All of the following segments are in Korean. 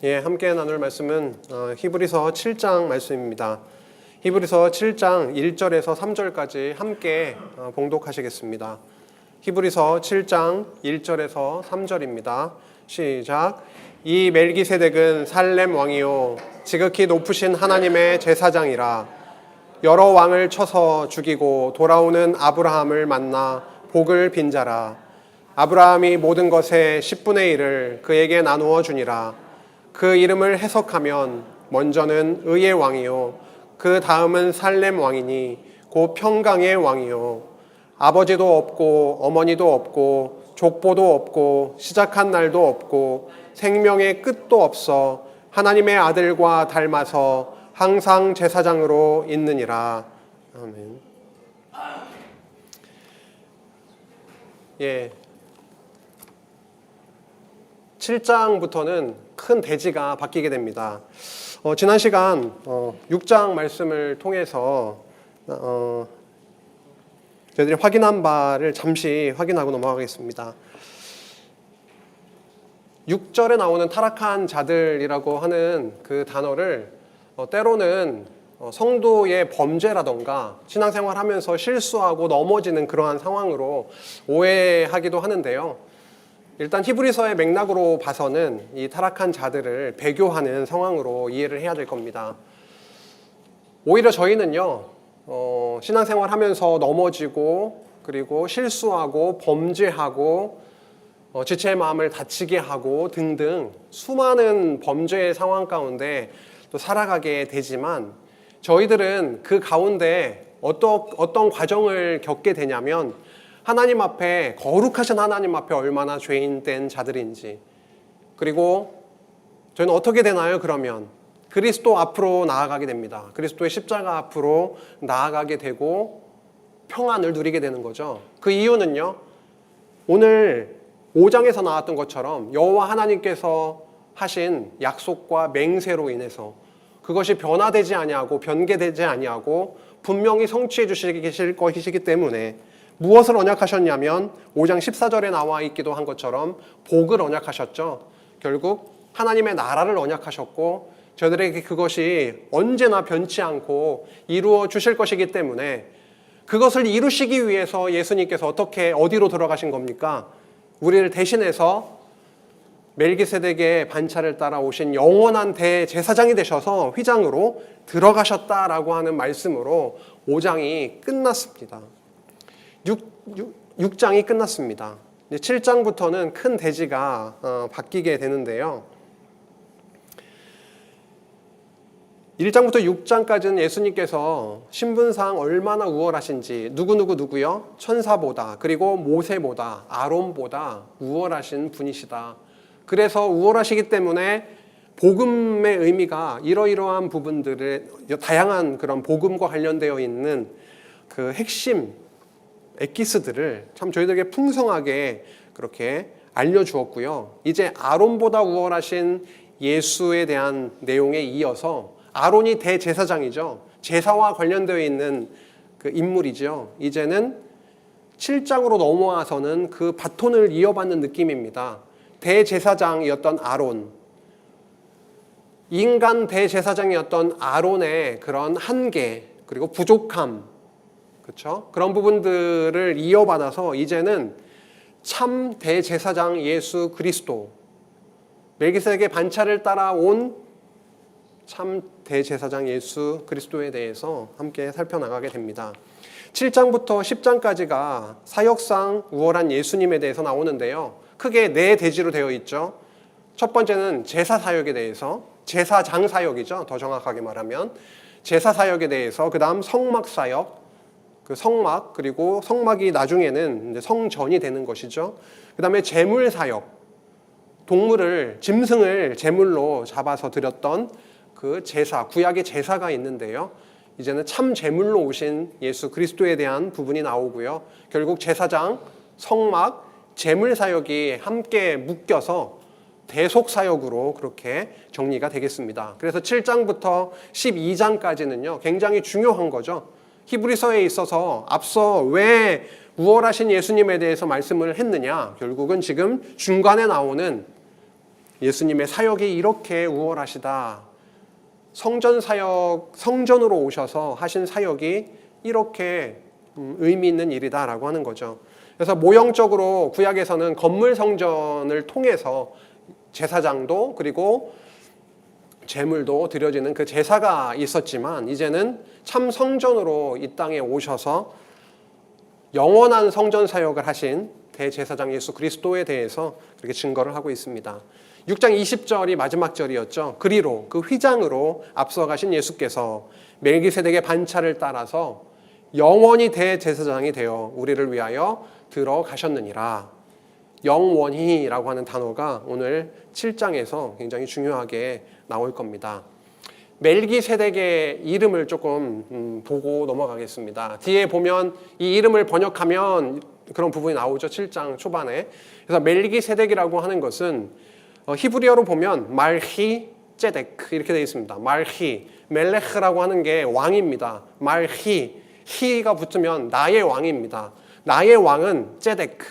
예, 함께 나눌 말씀은 히브리서 7장 말씀입니다. 히브리서 7장 1절에서 3절까지 함께 봉독하시겠습니다. 히브리서 7장 1절에서 3절입니다. 시작. 이 멜기세덱은 살렘 왕이요 지극히 높으신 하나님의 제사장이라. 여러 왕을 쳐서 죽이고 돌아오는 아브라함을 만나 복을 빈 자라. 아브라함이 모든 것의 10분의 1을 그에게 나누어 주니라. 그 이름을 해석하면 먼저는 의의 왕이요 그 다음은 살렘 왕이니 곧 평강의 왕이요 아버지도 없고 어머니도 없고 족보도 없고 시작한 날도 없고 생명의 끝도 없어 하나님의 아들과 닮아서 항상 제사장으로 있느니라. 아멘. 예. 7장부터는 큰 대지가 바뀌게 됩니다. 지난 시간 6장 말씀을 통해서 저희들이 확인한 바를 잠시 확인하고 넘어가겠습니다. 6절에 나오는 타락한 자들이라고 하는 그 단어를 때로는 성도의 범죄라던가 신앙생활하면서 실수하고 넘어지는 그러한 상황으로 오해하기도 하는데요. 일단 히브리서의 맥락으로 봐서는 이 타락한 자들을 배교하는 상황으로 이해를 해야 될 겁니다. 오히려 저희는요, 신앙생활 하면서 넘어지고 그리고 실수하고 범죄하고 지체의 마음을 다치게 하고 등등 수많은 범죄의 상황 가운데 또 살아가게 되지만 저희들은 그 가운데 어떤 과정을 겪게 되냐면 하나님 앞에, 거룩하신 하나님 앞에 얼마나 죄인된 자들인지, 그리고 저희는 어떻게 되나요? 그러면 그리스도 앞으로 나아가게 됩니다. 그리스도의 십자가 앞으로 나아가게 되고 평안을 누리게 되는 거죠. 그 이유는요, 오늘 5장에서 나왔던 것처럼 여호와 하나님께서 하신 약속과 맹세로 인해서 그것이 변화되지 아니하고 변개되지 아니하고 분명히 성취해 주실 것이기 때문에 무엇을 언약하셨냐면 5장 14절에 나와 있기도 한 것처럼 복을 언약하셨죠. 결국 하나님의 나라를 언약하셨고 저들에게 그것이 언제나 변치 않고 이루어 주실 것이기 때문에 그것을 이루시기 위해서 예수님께서 어디로 들어가신 겁니까? 우리를 대신해서 멜기세덱의 반차를 따라 오신 영원한 대제사장이 되셔서 휘장으로 들어가셨다라고 하는 말씀으로 5장이 끝났습니다. 6장이 끝났습니다. 7장부터는 큰 대지가 바뀌게 되는데요. 1장부터 6장까지는 예수님께서 신분상 얼마나 우월하신지 누구요? 천사보다 그리고 모세보다 아론보다 우월하신 분이시다. 그래서 우월하시기 때문에 복음의 의미가 이러이러한 부분들의 다양한 그런 복음과 관련되어 있는 그 핵심 엑기스들을 참 저희들에게 풍성하게 그렇게 알려주었고요. 이제 아론보다 우월하신 예수에 대한 내용에 이어서 아론이 대제사장이죠. 제사와 관련되어 있는 그 인물이죠. 이제는 7장으로 넘어와서는 그 바톤을 이어받는 느낌입니다. 대제사장이었던 아론, 인간 대제사장이었던 아론의 그런 한계 그리고 부족함, 그렇죠? 그런 부분들을 이어받아서 이제는 참 대제사장 예수 그리스도, 멜기세덱의 반차를 따라온 참 대제사장 예수 그리스도에 대해서 함께 살펴나가게 됩니다. 7장부터 10장까지가 사역상 우월한 예수님에 대해서 나오는데요. 크게 네 대지로 되어 있죠. 첫 번째는 제사 사역에 대해서, 제사장 사역이죠. 더 정확하게 말하면 제사 사역에 대해서, 그 다음 성막 사역, 그 성막, 그리고 성막이 나중에는 이제 성전이 되는 것이죠. 그 다음에 제물 사역, 짐승을 제물로 잡아서 드렸던 그 제사, 구약의 제사가 있는데요. 이제는 참 제물로 오신 예수 그리스도에 대한 부분이 나오고요. 결국 제사장, 성막, 제물 사역이 함께 묶여서 대속 사역으로 그렇게 정리가 되겠습니다. 그래서 7장부터 12장까지는요, 굉장히 중요한 거죠. 히브리서에 있어서 앞서 왜 우월하신 예수님에 대해서 말씀을 했느냐, 결국은 지금 중간에 나오는 예수님의 사역이 이렇게 우월하시다. 성전 사역, 성전으로 오셔서 하신 사역이 이렇게 의미 있는 일이다라고 하는 거죠. 그래서 모형적으로 구약에서는 건물 성전을 통해서 제사장도 그리고 제물도 드려지는 그 제사가 있었지만 이제는 참 성전으로 이 땅에 오셔서 영원한 성전 사역을 하신 대제사장 예수 그리스도에 대해서 그렇게 증거를 하고 있습니다. 6장 20절이 마지막 절이었죠. 그리로 그 휘장으로 앞서가신 예수께서 멜기세덱의 반차를 따라서 영원히 대제사장이 되어 우리를 위하여 들어가셨느니라. 영원히라고 하는 단어가 오늘 7장에서 굉장히 중요하게 나올 겁니다. 멜기세덱의 이름을 조금 보고 넘어가겠습니다. 뒤에 보면 이 이름을 번역하면 그런 부분이 나오죠. 7장 초반에. 그래서 멜기세덱이라고 하는 것은 히브리어로 보면 말히 제데크 이렇게 되어 있습니다. 말히, 멜레흐라고 하는 게 왕입니다. 말히, 히가 붙으면 나의 왕입니다. 나의 왕은 제데크,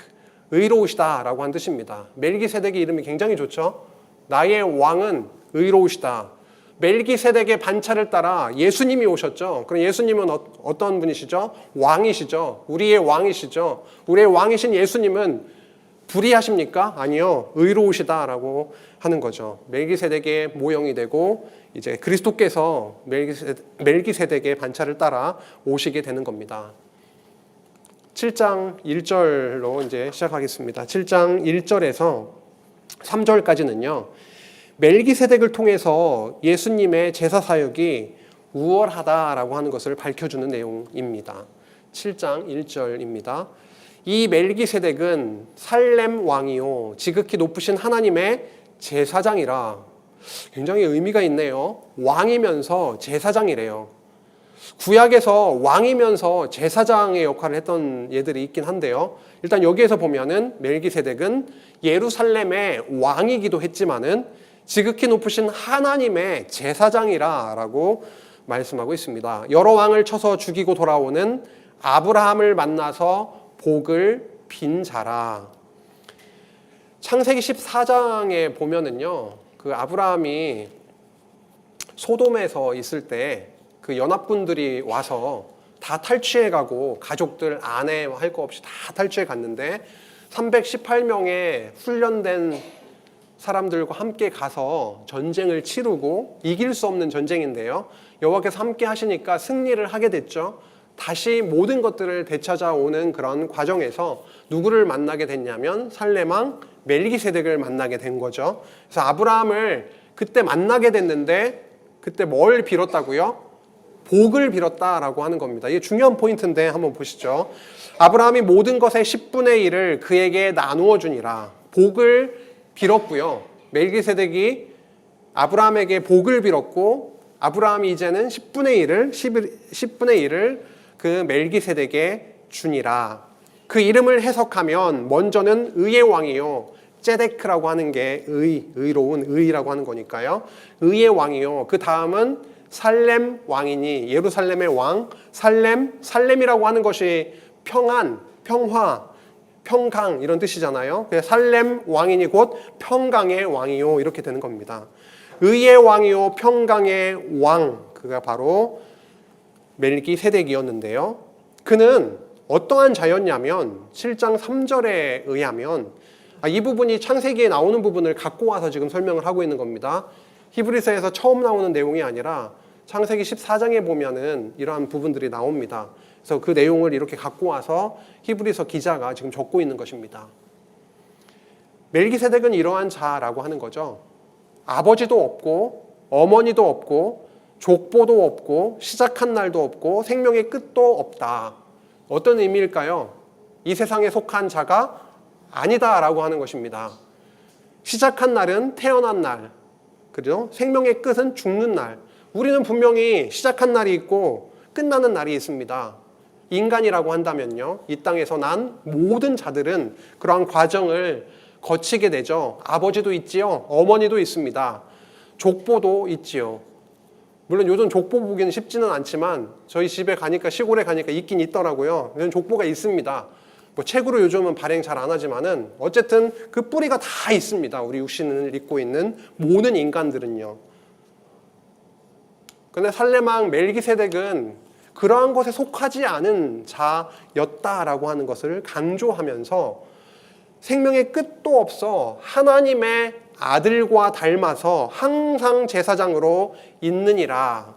의로우시다라고 한 뜻입니다. 멜기세덱의 이름이 굉장히 좋죠. 나의 왕은 의로우시다. 멜기세덱의 반차를 따라 예수님이 오셨죠. 그럼 예수님은 어떤 분이시죠? 왕이시죠. 우리의 왕이시죠. 우리의 왕이신 예수님은 불의하십니까? 아니요. 의로우시다라고 하는 거죠. 멜기세덱의 모형이 되고 이제 그리스도께서 멜기세덱의 반차를 따라 오시게 되는 겁니다. 7장 1절로 이제 시작하겠습니다. 7장 1절에서 3절까지는요. 멜기세덱을 통해서 예수님의 제사 사역이 우월하다라고 하는 것을 밝혀주는 내용입니다. 7장 1절입니다. 이 멜기세덱은 살렘 왕이요 지극히 높으신 하나님의 제사장이라. 굉장히 의미가 있네요. 왕이면서 제사장이래요. 구약에서 왕이면서 제사장의 역할을 했던 예들이 있긴 한데요. 일단 여기에서 보면은 멜기세덱은 예루살렘의 왕이기도 했지만은 지극히 높으신 하나님의 제사장이라라고 말씀하고 있습니다. 여러 왕을 쳐서 죽이고 돌아오는 아브라함을 만나서 복을 빈 자라. 창세기 14장에 보면은요, 그 아브라함이 소돔에서 있을 때 그 연합군들이 와서 다 탈취해 가고 가족들 아내 할 거 없이 다 탈취해 갔는데 318명의 훈련된 사람들과 함께 가서 전쟁을 치르고 이길 수 없는 전쟁인데요. 여호와께서 함께 하시니까 승리를 하게 됐죠. 다시 모든 것들을 되찾아오는 그런 과정에서 누구를 만나게 됐냐면 살렘왕 멜기세덱을 만나게 된 거죠. 그래서 아브라함을 그때 만나게 됐는데 그때 뭘 빌었다고요? 복을 빌었다라고 하는 겁니다. 이게 중요한 포인트인데 한번 보시죠. 아브라함이 모든 것의 10분의 1을 그에게 나누어 주니라. 복을 빌었고요. 멜기세덱이 아브라함에게 복을 빌었고 아브라함이 이제는 10분의 1을 그 멜기세덱에게 주니라. 그 이름을 해석하면 먼저는 의의 왕이요. 제데크라고 하는 게 의로운 의라고 하는 거니까요. 의의 왕이요. 그 다음은 살렘 왕이니 예루살렘의 왕, 살렘이라고 하는 것이 평안, 평화, 평강 이런 뜻이잖아요. 그래서 살렘 왕이니 곧 평강의 왕이요 이렇게 되는 겁니다. 의의 왕이요 평강의 왕, 그가 바로 멜기세덱이었는데요. 그는 어떠한 자였냐면 7장 3절에 의하면 이 부분이 창세기에 나오는 부분을 갖고 와서 지금 설명을 하고 있는 겁니다. 히브리서에서 처음 나오는 내용이 아니라 창세기 14장에 보면은 이러한 부분들이 나옵니다. 그래서 그 내용을 이렇게 갖고 와서 히브리서 기자가 지금 적고 있는 것입니다. 멜기세덱은 이러한 자라고 하는 거죠. 아버지도 없고 어머니도 없고 족보도 없고 시작한 날도 없고 생명의 끝도 없다. 어떤 의미일까요? 이 세상에 속한 자가 아니다라고 하는 것입니다. 시작한 날은 태어난 날, 그죠? 생명의 끝은 죽는 날. 우리는 분명히 시작한 날이 있고 끝나는 날이 있습니다. 인간이라고 한다면요, 이 땅에서 난 모든 자들은 그러한 과정을 거치게 되죠. 아버지도 있지요, 어머니도 있습니다. 족보도 있지요. 물론 요즘 족보 보기는 쉽지는 않지만 저희 집에 가니까, 시골에 가니까 있긴 있더라고요. 족보가 있습니다. 뭐 책으로 요즘은 발행 잘 안 하지만은 어쨌든 그 뿌리가 다 있습니다. 우리 육신을 입고 있는 모든 인간들은요. 근데 살레망 멜기세덱은 그러한 것에 속하지 않은 자였다라고 하는 것을 강조하면서 생명의 끝도 없어 하나님의 아들과 닮아서 항상 제사장으로 있느니라.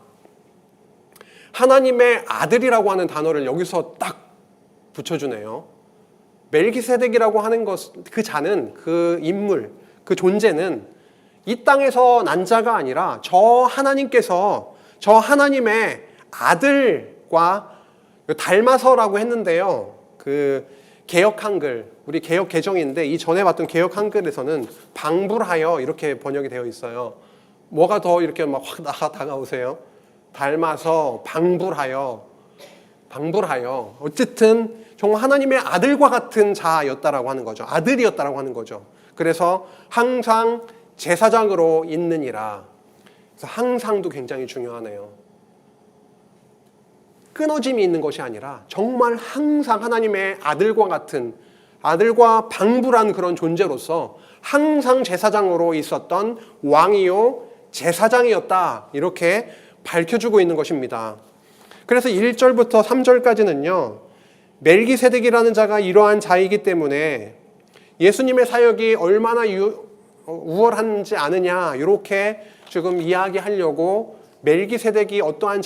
하나님의 아들이라고 하는 단어를 여기서 딱 붙여주네요. 멜기세덱이라고 하는 것, 그 자는, 그 인물, 그 존재는 이 땅에서 난 자가 아니라 저 하나님께서 저 하나님의 아들과 닮아서라고 했는데요. 그 개역 한글, 우리 개역 개정인데 이 전에 봤던 개역 한글에서는 방불하여 이렇게 번역이 되어 있어요. 뭐가 더 이렇게 막 확 다가오세요? 닮아서 방불하여 어쨌든 정말 하나님의 아들과 같은 자였다라고 하는 거죠. 아들이었다라고 하는 거죠. 그래서 항상 제사장으로 있느니라. 그래서 항상도 굉장히 중요하네요. 끊어짐이 있는 것이 아니라 정말 항상 하나님의 아들과 같은, 아들과 방불한 그런 존재로서 항상 제사장으로 있었던 왕이요 제사장이었다, 이렇게 밝혀주고 있는 것입니다. 그래서 1절부터 3절까지는요 멜기세덱이라는 자가 이러한 자이기 때문에 예수님의 사역이 얼마나 우월한지 아느냐, 이렇게 지금 이야기하려고 멜기세덱이 어떠한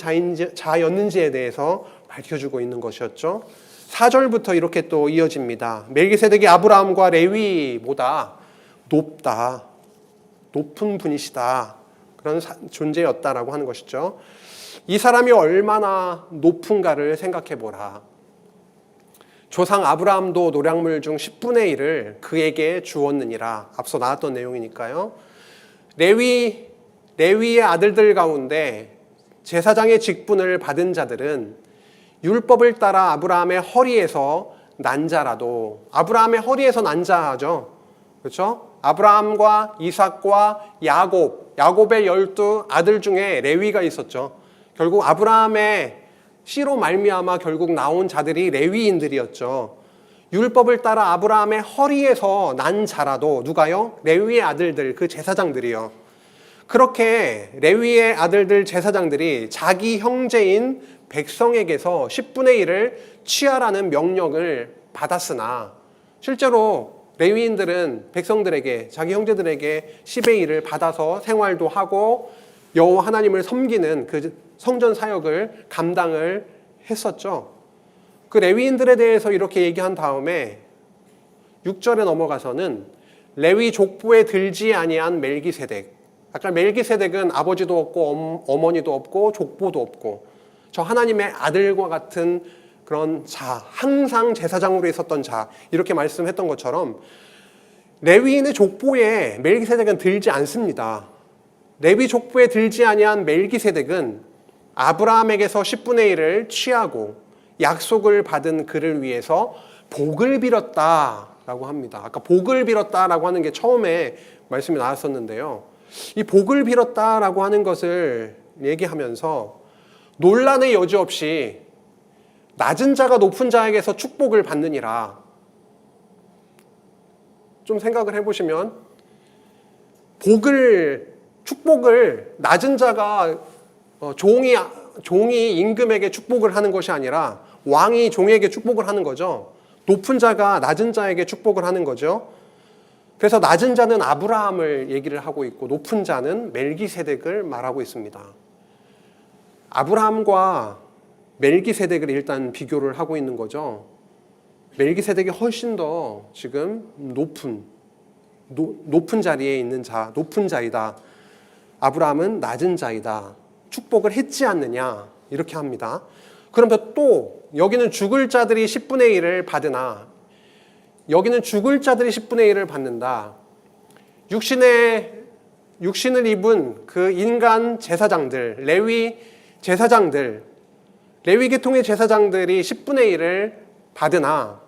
자였는지에 대해서 밝혀주고 있는 것이었죠. 4절부터 이렇게 또 이어집니다. 멜기세덱이 아브라함과 레위보다 높다, 높은 분이시다, 그런 존재였다라고 하는 것이죠. 이 사람이 얼마나 높은가를 생각해 보라. 조상 아브라함도 노량물 중 10분의 1을 그에게 주었느니라. 앞서 나왔던 내용이니까요. 레위의 아들들 가운데 제사장의 직분을 받은 자들은 율법을 따라 아브라함의 허리에서 난 자라도, 아브라함의 허리에서 난 자죠. 그렇죠? 아브라함과 이삭과 야곱의 12 아들 중에 레위가 있었죠. 결국 아브라함의 씨로 말미암아 결국 나온 자들이 레위인들이었죠. 율법을 따라 아브라함의 허리에서 난 자라도 누가요? 레위의 아들들, 그 제사장들이요. 그렇게 레위의 아들들 제사장들이 자기 형제인 백성에게서 10분의 1을 취하라는 명령을 받았으나 실제로 레위인들은 백성들에게, 자기 형제들에게 10의 1을 받아서 생활도 하고 여호와 하나님을 섬기는 그 성전 사역을 감당을 했었죠. 그 레위인들에 대해서 이렇게 얘기한 다음에 6절에 넘어가서는 레위 족보에 들지 아니한 멜기세덱. 아까 멜기세덱은 아버지도 없고 어머니도 없고 족보도 없고 저 하나님의 아들과 같은 그런 자, 항상 제사장으로 있었던 자, 이렇게 말씀했던 것처럼 레위인의 족보에 멜기세덱은 들지 않습니다. 레위 족보에 들지 아니한 멜기세덱은 아브라함에게서 10분의 1을 취하고 약속을 받은 그를 위해서 복을 빌었다라고 합니다. 아까 복을 빌었다라고 하는 게 처음에 말씀이 나왔었는데요. 이 복을 빌었다라고 하는 것을 얘기하면서 논란의 여지 없이 낮은 자가 높은 자에게서 축복을 받느니라. 좀 생각을 해보시면 축복을 낮은 자가 종이 임금에게 축복을 하는 것이 아니라 왕이 종에게 축복을 하는 거죠. 높은 자가 낮은 자에게 축복을 하는 거죠. 그래서 낮은 자는 아브라함을 얘기를 하고 있고 높은 자는 멜기세덱을 말하고 있습니다. 아브라함과 멜기세덱을 일단 비교를 하고 있는 거죠. 멜기세덱이 훨씬 더 지금 높은 자리에 있는 자, 높은 자이다. 아브라함은 낮은 자이다. 축복을 했지 않느냐, 이렇게 합니다. 그러면 또 여기는 죽을 자들이 10분의 1을 받으나, 여기는 죽을 자들이 10분의 1을 받는다. 육신을 입은 그 인간 제사장들, 레위 제사장들, 레위 계통의 제사장들이 10분의 1을 받으나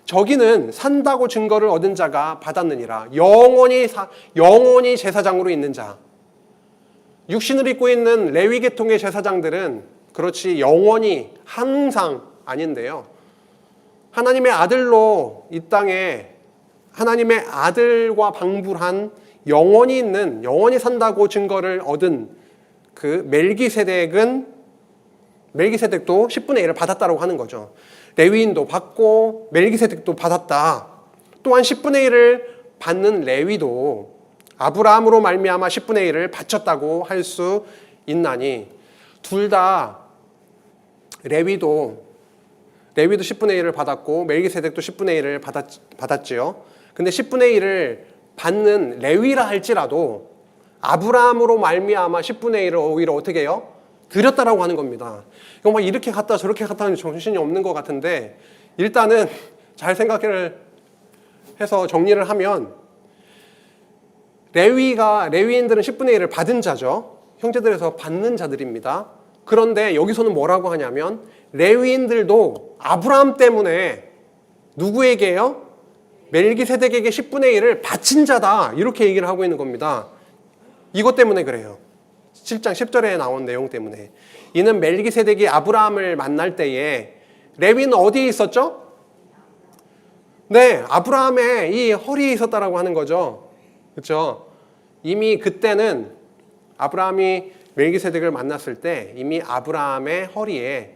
저기는 산다고 증거를 얻은 자가 받았느니라. 영원히 제사장으로 있는 자. 육신을 입고 있는 레위 계통의 제사장들은 그렇지 영원히 항상 아닌데요. 하나님의 아들로 이 땅에 하나님의 아들과 방불한 영원히 산다고 증거를 얻은 그 멜기세덱도 10분의 1을 받았다고 하는 거죠. 레위인도 받고 멜기세덱도 받았다. 또한 10분의 1을 받는 레위도 아브라함으로 말미암아 10분의 1을 바쳤다고 할 수 있나니, 둘 다 레위도 10분의 1을 받았고 멜기세덱도 10분의 1을 받았지요. 근데 10분의 1을 받는 레위라 할지라도 아브라함으로 말미암아 10분의 1을 오히려 어떻게 해요? 드렸다라고 하는 겁니다. 이거 막 이렇게 갔다 저렇게 갔다 하는 정신이 없는 것 같은데, 일단은 잘 생각을 해서 정리를 하면, 레위인들은 10분의 1을 받은 자죠. 형제들에서 받는 자들입니다. 그런데 여기서는 뭐라고 하냐면, 레위인들도 아브라함 때문에 누구에게요? 멜기세덱에게 10분의 1을 바친 자다, 이렇게 얘기를 하고 있는 겁니다. 이것 때문에 그래요. 7장 10절에 나온 내용 때문에. 이는 멜기세덱이 아브라함을 만날 때에 레위는 어디에 있었죠? 네, 아브라함의 이 허리에 있었다라고 하는 거죠. 그렇죠? 이미 그때는 아브라함이 멜기세덱을 만났을 때 이미 아브라함의 허리에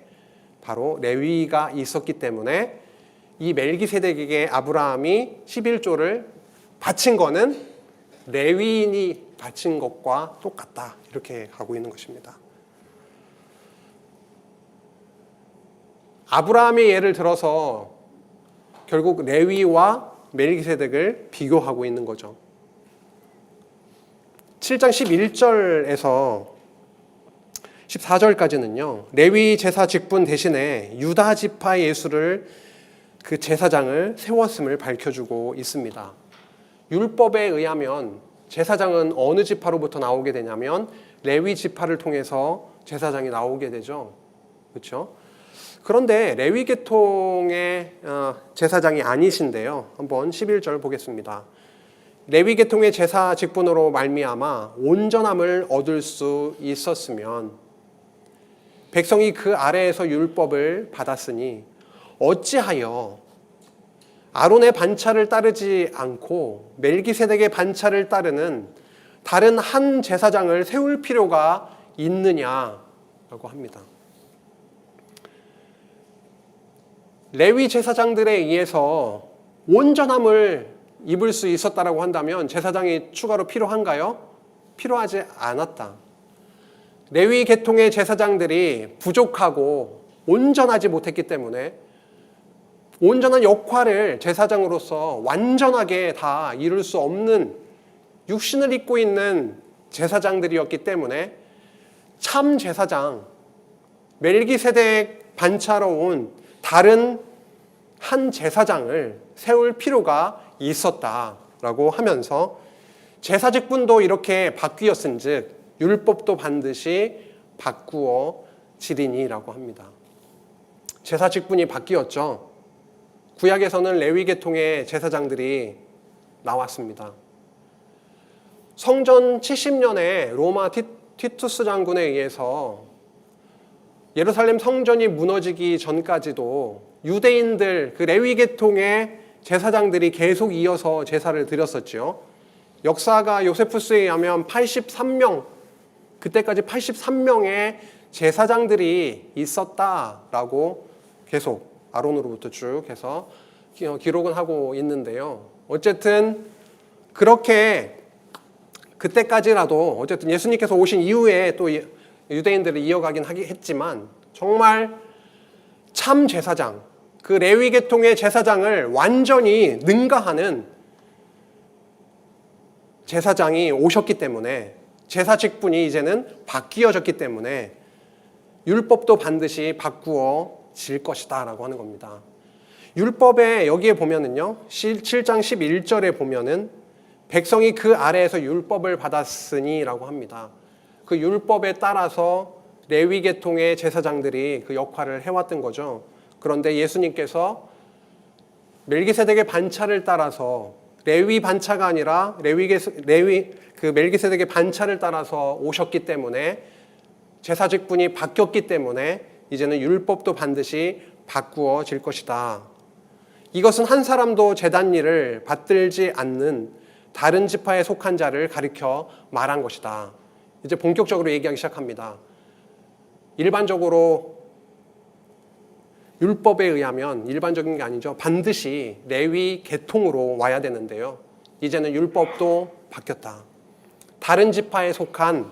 바로 레위가 있었기 때문에 이 멜기세덱에게 아브라함이 11조를 바친 거는 레위인이 바친 것과 똑같다, 이렇게 가고 있는 것입니다. 아브라함의 예를 들어서 결국 레위와 멜기세덱을 비교하고 있는 거죠. 7장 11절에서 14절까지는요, 레위 제사 직분 대신에 유다 지파 예수를 그 제사장을 세웠음을 밝혀주고 있습니다. 율법에 의하면 제사장은 어느 지파로부터 나오게 되냐면 레위 지파를 통해서 제사장이 나오게 되죠. 그렇죠? 그런데 레위 계통의 제사장이 아니신데요. 한번 11절 보겠습니다. 레위 계통의 제사 직분으로 말미암아 온전함을 얻을 수 있었으면 백성이 그 아래에서 율법을 받았으니 어찌하여 아론의 반차를 따르지 않고 멜기세덱의 반차를 따르는 다른 한 제사장을 세울 필요가 있느냐라고 합니다. 레위 제사장들에 의해서 온전함을 입을 수 있었다라고 한다면 제사장이 추가로 필요한가요? 필요하지 않았다. 레위 계통의 제사장들이 부족하고 온전하지 못했기 때문에 온전한 역할을 제사장으로서 완전하게 다 이룰 수 없는 육신을 입고 있는 제사장들이었기 때문에 참 제사장, 멜기세덱 반차로 온 다른 한 제사장을 세울 필요가 있었다라고 하면서 제사 직분도 이렇게 바뀌었은즉 율법도 반드시 바꾸어지리니라고 합니다. 제사 직분이 바뀌었죠. 구약에서는 레위 계통의 제사장들이 나왔습니다. 성전 70년에 로마 티투스 장군에 의해서 예루살렘 성전이 무너지기 전까지도 유대인들, 그 레위 계통의 제사장들이 계속 이어서 제사를 드렸었죠. 역사가 요세푸스에 의하면 83명, 그때까지 83명의 제사장들이 있었다라고 계속 아론으로부터 쭉 해서 기록은 하고 있는데요. 어쨌든 그렇게 그때까지라도 어쨌든 예수님께서 오신 이후에 또 유대인들을 이어가긴 했지만 정말 참 제사장, 그 레위 계통의 제사장을 완전히 능가하는 제사장이 오셨기 때문에 제사 직분이 이제는 바뀌어졌기 때문에 율법도 반드시 바꾸어질 것이다 라고 하는 겁니다. 율법에 여기에 보면은요, 7장 11절에 보면은 백성이 그 아래에서 율법을 받았으니 라고 합니다. 그 율법에 따라서 레위 계통의 제사장들이 그 역할을 해왔던 거죠. 그런데 예수님께서 멜기세덱의 반차를 따라서 레위 반차가 아니라 그 멜기세덱의 반차를 따라서 오셨기 때문에 제사 직분이 바뀌었기 때문에 이제는 율법도 반드시 바꾸어질 것이다 이것은 한 사람도 제단 일을 받들지 않는 다른 지파에 속한 자를 가리켜 말한 것이다. 이제 본격적으로 얘기하기 시작합니다. 일반적으로 율법에 의하면, 일반적인 게 아니죠, 반드시 레위 계통으로 와야 되는데요, 이제는 율법도 바뀌었다. 다른 지파에 속한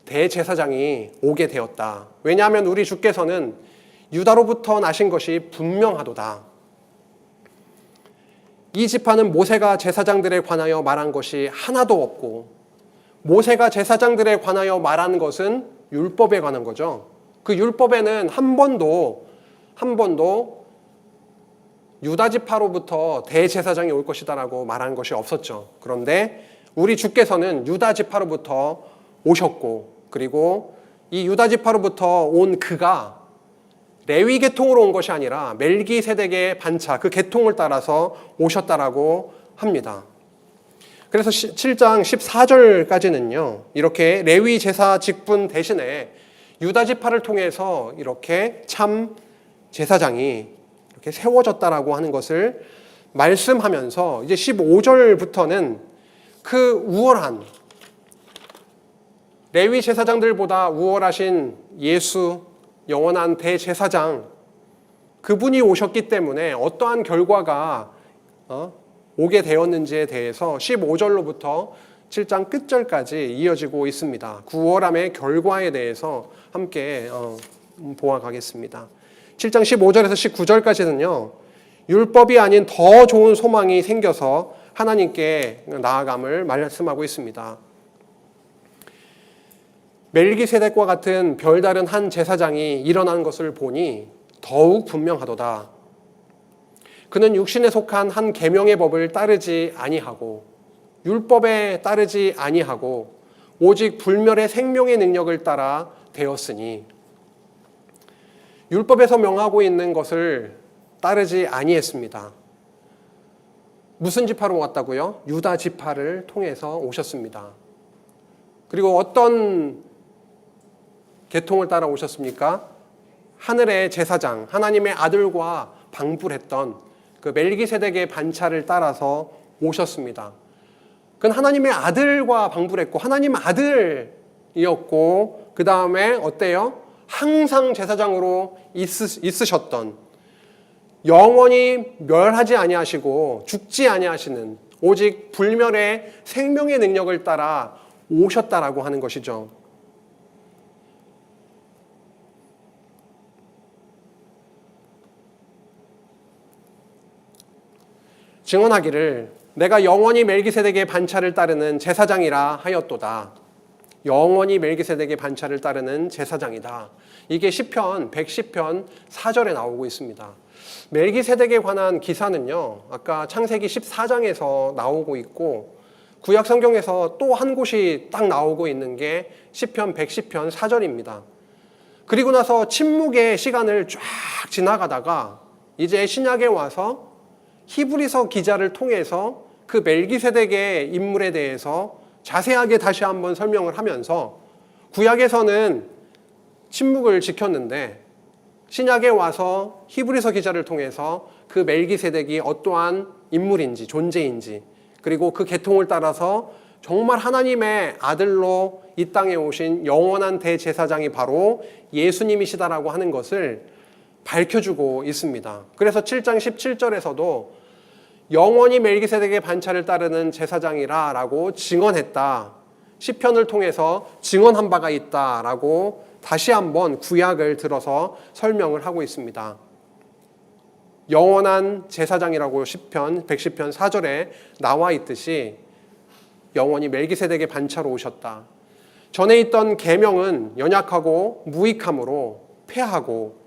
대제사장이 오게 되었다. 왜냐하면 우리 주께서는 유다로부터 나신 것이 분명하도다. 이 지파는 모세가 제사장들에 관하여 말한 것이 하나도 없고, 모세가 제사장들에 관하여 말한 것은 율법에 관한 거죠. 그 율법에는 한 번도 유다 지파로부터 대제사장이 올 것이다라고 말한 것이 없었죠. 그런데 우리 주께서는 유다 지파로부터 오셨고, 그리고 이 유다 지파로부터 온 그가 레위 계통으로 온 것이 아니라 멜기세덱의 반차, 그 계통을 따라서 오셨다라고 합니다. 그래서 7장 14절까지는요, 이렇게 레위 제사 직분 대신에 유다 지파를 통해서 이렇게 참 제사장이 이렇게 세워졌다라고 하는 것을 말씀하면서, 이제 15절부터는 그 우월한, 레위 제사장들보다 우월하신 예수, 영원한 대제사장, 그분이 오셨기 때문에 어떠한 결과가 오게 되었는지에 대해서 15절로부터 7장 끝절까지 이어지고 있습니다. 구월함의 결과에 대해서 함께 보아가겠습니다. 7장 15절에서 19절까지는요, 율법이 아닌 더 좋은 소망이 생겨서 하나님께 나아감을 말씀하고 있습니다. 멜기세덱과 같은 별다른 한 제사장이 일어난 것을 보니 더욱 분명하도다. 그는 육신에 속한 한 계명의 법을 따르지 아니하고 율법에 따르지 아니하고 오직 불멸의 생명의 능력을 따라 되었으니, 율법에서 명하고 있는 것을 따르지 아니했습니다. 무슨 지파로 왔다고요? 유다 지파를 통해서 오셨습니다. 그리고 어떤 계통을 따라 오셨습니까? 하늘의 제사장, 하나님의 아들과 방불했던 그 멜기세덱의 반차를 따라서 오셨습니다. 그는 하나님의 아들과 방불했고 하나님 아들이었고, 그 다음에 어때요? 항상 제사장으로 있으셨던, 영원히 멸하지 아니하시고 죽지 아니하시는 오직 불멸의 생명의 능력을 따라 오셨다라고 하는 것이죠. 증언하기를 내가 영원히 멜기세덱의 반차를 따르는 제사장이라 하였도다. 영원히 멜기세덱의 반차를 따르는 제사장이다. 이게 시편 110편 4절에 나오고 있습니다. 멜기세덱에 관한 기사는요, 아까 창세기 14장에서 나오고 있고, 구약 성경에서 또 한 곳이 딱 나오고 있는 게 시편 110편 4절입니다. 그리고 나서 침묵의 시간을 쫙 지나가다가 이제 신약에 와서 히브리서 기자를 통해서 그 멜기세덱의 인물에 대해서 자세하게 다시 한번 설명을 하면서, 구약에서는 침묵을 지켰는데 신약에 와서 히브리서 기자를 통해서 그 멜기세덱이 어떠한 인물인지, 존재인지, 그리고 그 계통을 따라서 정말 하나님의 아들로 이 땅에 오신 영원한 대제사장이 바로 예수님이시다라고 하는 것을 밝혀주고 있습니다. 그래서 7장 17절에서도 영원히 멜기세덱의 반차를 따르는 제사장이라 라고 증언했다. 시편을 통해서 증언한 바가 있다라고 다시 한번 구약을 들어서 설명을 하고 있습니다. 영원한 제사장이라고 시편 110편 4절에 나와 있듯이 영원히 멜기세덱의 반차로 오셨다. 전에 있던 계명은 연약하고 무익함으로 폐하고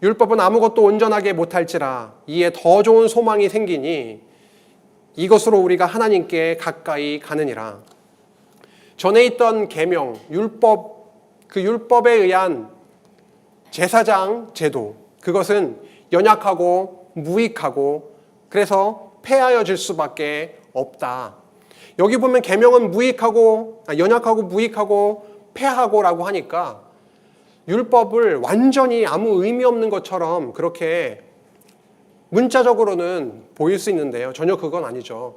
율법은 아무것도 온전하게 못할지라 이에 더 좋은 소망이 생기니 이것으로 우리가 하나님께 가까이 가느니라. 전에 있던 계명, 율법, 그 율법에 의한 제사장 제도, 그것은 연약하고 무익하고 그래서 폐하여질 수밖에 없다. 여기 보면 계명은 연약하고 무익하고 폐하고라고 하니까 율법을 완전히 아무 의미 없는 것처럼 그렇게 문자적으로는 보일 수 있는데요. 전혀 그건 아니죠.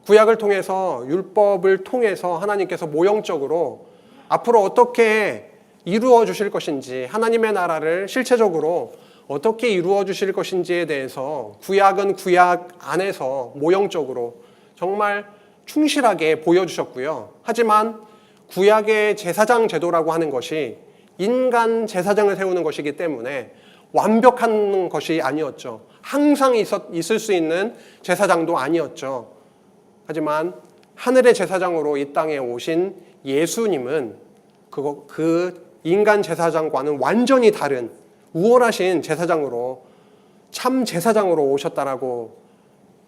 구약을 통해서, 율법을 통해서 하나님께서 모형적으로 앞으로 어떻게 이루어 주실 것인지, 하나님의 나라를 실체적으로 어떻게 이루어 주실 것인지에 대해서 구약은 구약 안에서 모형적으로 정말 충실하게 보여주셨고요. 하지만 구약의 제사장 제도라고 하는 것이 인간 제사장을 세우는 것이기 때문에 완벽한 것이 아니었죠. 항상 있을 수 있는 제사장도 아니었죠. 하지만 하늘의 제사장으로 이 땅에 오신 예수님은 그 인간 제사장과는 완전히 다른 우월하신 제사장으로, 참 제사장으로 오셨다라고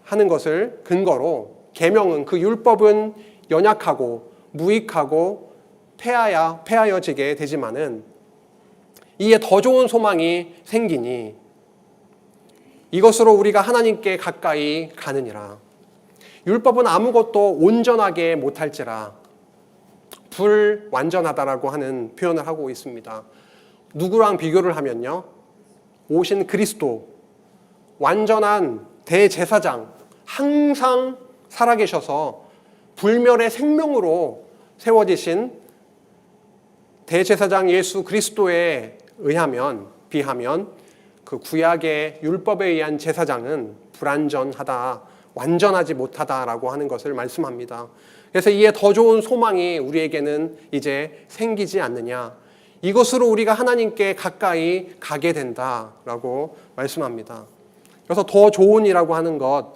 하는 것을 근거로 계명은, 그 율법은 연약하고 무익하고 폐하여지게 되지만은 이에 더 좋은 소망이 생기니 이것으로 우리가 하나님께 가까이 가느니라. 율법은 아무것도 온전하게 못할지라 불완전하다라고 하는 표현을 하고 있습니다. 누구랑 비교를 하면요, 오신 그리스도, 완전한 대제사장, 항상 살아계셔서 불멸의 생명으로 세워지신 대제사장 예수 그리스도에 비하면 그 구약의 율법에 의한 제사장은 불완전하다, 완전하지 못하다라고 하는 것을 말씀합니다. 그래서 이에 더 좋은 소망이 우리에게는 이제 생기지 않느냐, 이것으로 우리가 하나님께 가까이 가게 된다라고 말씀합니다. 그래서 더 좋은이라고 하는 것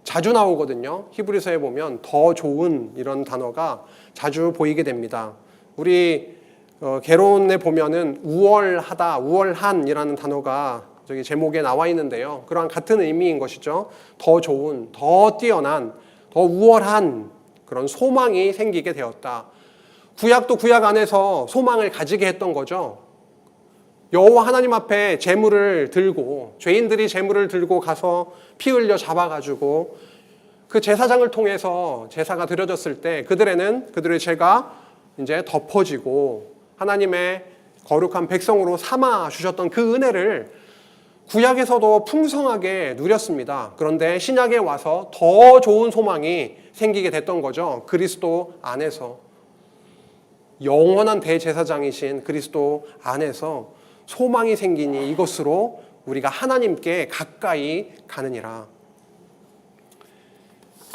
자주 나오거든요. 히브리서에 보면 더 좋은 이런 단어가 자주 보이게 됩니다. 우리 개론에 보면은 우월하다, 우월한이라는 단어가 저기 제목에 나와 있는데요. 그러한 같은 의미인 것이죠. 더 좋은, 더 뛰어난, 더 우월한 그런 소망이 생기게 되었다. 구약도 구약 안에서 소망을 가지게 했던 거죠. 여호와 하나님 앞에 제물을 들고, 죄인들이 제물을 들고 가서 피 흘려 잡아가지고 그 제사장을 통해서 제사가 드려졌을 때 그들의 죄가 이제 덮어지고 하나님의 거룩한 백성으로 삼아 주셨던 그 은혜를 구약에서도 풍성하게 누렸습니다. 그런데 신약에 와서 더 좋은 소망이 생기게 됐던 거죠. 그리스도 안에서, 영원한 대제사장이신 그리스도 안에서 소망이 생기니 이것으로 우리가 하나님께 가까이 가느니라.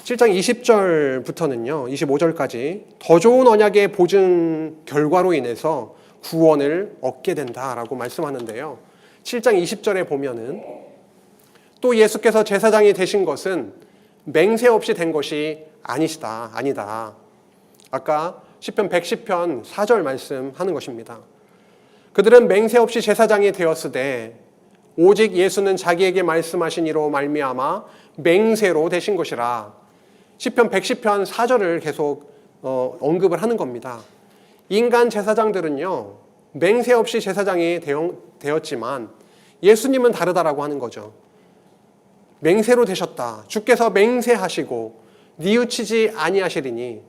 7장 20절부터는요, 25절까지 더 좋은 언약의 보증 결과로 인해서 구원을 얻게 된다라고 말씀하는데요. 7장 20절에 보면은 또 예수께서 제사장이 되신 것은 맹세 없이 된 것이 아니다. 아까 시편 110편 4절 말씀하는 것입니다. 그들은 맹세 없이 제사장이 되었으되 오직 예수는 자기에게 말씀하신 이로 말미암아 맹세로 되신 것이라. 시편 110편 4절을 계속 언급을 하는 겁니다. 인간 제사장들은요, 맹세 없이 제사장이 되었지만 예수님은 다르다라고 하는 거죠. 맹세로 되셨다. 주께서 맹세하시고 뉘우치지 아니하시리니,